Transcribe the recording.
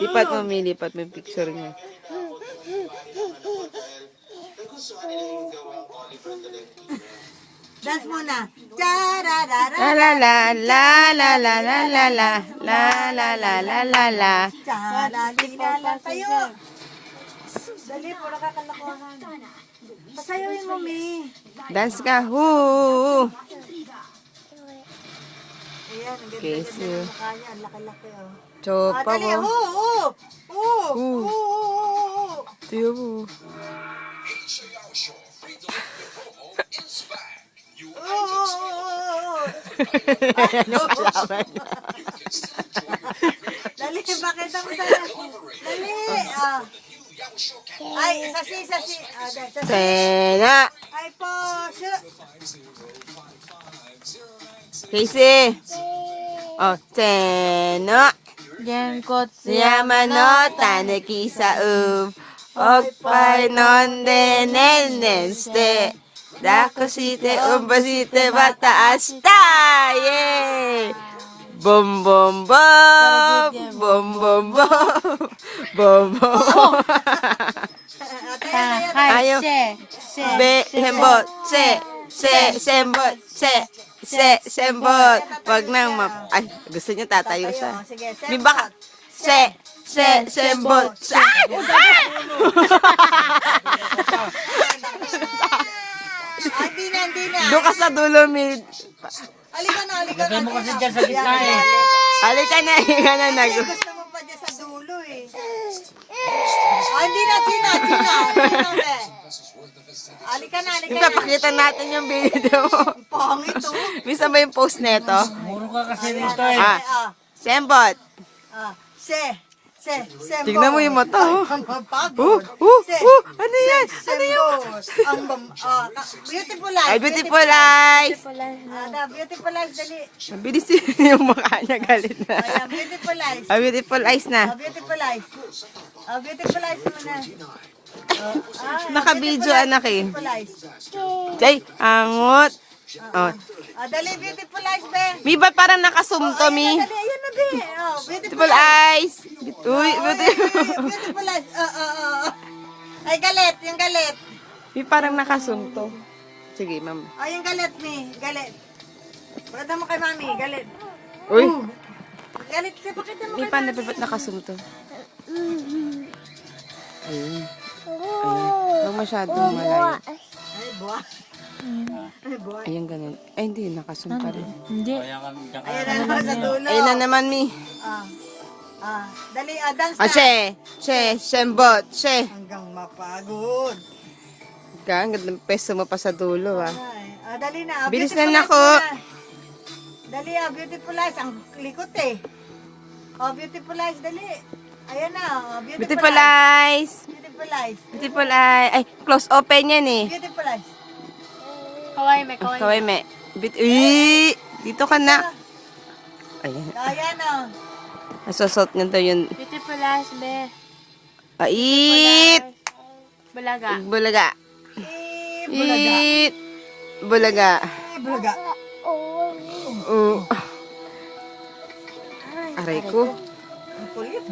Lipat mo, Mi. Lipat mo yung picture niya. Dance muna. La la la la la la la la la la la la la la la. Tayo. Dali, puro kakalakuhan. Pasayawin mo, Mi. Dance ka. Hoo. Ayan, ang ganda Kiss ganda you. ng mukha niya. Ang laki-laki, oh. Chopa Dali, mo. Tiyo mo. Dali, bakit ako sana? Dali, Ay, sasi. Sasi. Sena. Ay po, Casey. Oh, Sena. Genkot Yamano taneki sa Okpai nonde nenenste. Dakushite umbashite bata ashita. Yay! Bom bom bom. Bom bom bom. Bom bom. Ayo. Be hembot. Sembot. Sembot. Wag nang ay, gusto niya tatayo siya. Sige, Di ba? Sembot. Ay, di na. Doon ka sa dulo, Mid. Halika na. Lagay mo kasi dyan sa gitna eh. Halika na, higa na nag. Kasi gusto mo pa dyan sa dulo eh. Ay, hindi na, China. Halika na. Ipapakita natin yung video. Pangit oh. Misa ba yung post neto? Muro ka kasi dito eh. Sembot. Sembo. Tignan mo yung mata, oh. Mapagod. Ano yan? Ano yan? Beautiful life. Ay, beautiful eyes. Beautiful life, dali. Mabilis yung mukha niya, galit na. Ayan, beautiful life. Ah, beautiful eyes na. Beautiful life. Beautiful life muna. Naka-video, anak eh. Beautiful life. Jay, angot. Oh. Dali, beautiful life, be. Mi, ba't parang nakasumto, Mi? Dali, ayan na, be. Beautiful eyes. Uy, Beautiful life. Ay, galit, yung galit. Mi, parang nakasumto. Sige, ma'am. Ay, yung galit, mi. Galit. Pakita mo kay mami, galit. Uy, Galit siya, pakita mo Mi, kay paano mami. ba't nakasumto? Ayun. Huwag masyadong malayo. Ay, buwa. Ay, buwa. Ayun, ganun. Ay, hindi. Nakasumpa rin. Hindi. Kaya kami dyan ka. Ayan na naman sa dulo. Ayun na naman, Mi. Dali, dance Ah, na. Sembot, Hanggang mapagod. Ang ganda ng peso mo pa sa dulo, ah. Ay, dali na. Bilis Beautiful na eyes nako. muna. Dali, beautiful eyes. Ang likot eh. Beautiful eyes, dali. Ayan na, Beautiful eyes. Beautiful eyes. Beautiful eyes. Ay, close open yan eh. Beautiful eyes. Kawai me, kawai me. Kaway, me. Uy, dito ka na. Ayan. Ayan na. Nasosot niya daw yun. Beautiful eyes, be. Ait. Bulaga. Bulaga. Bulaga. It. Bulaga. Bulaga. Aray ko. Ang kulit.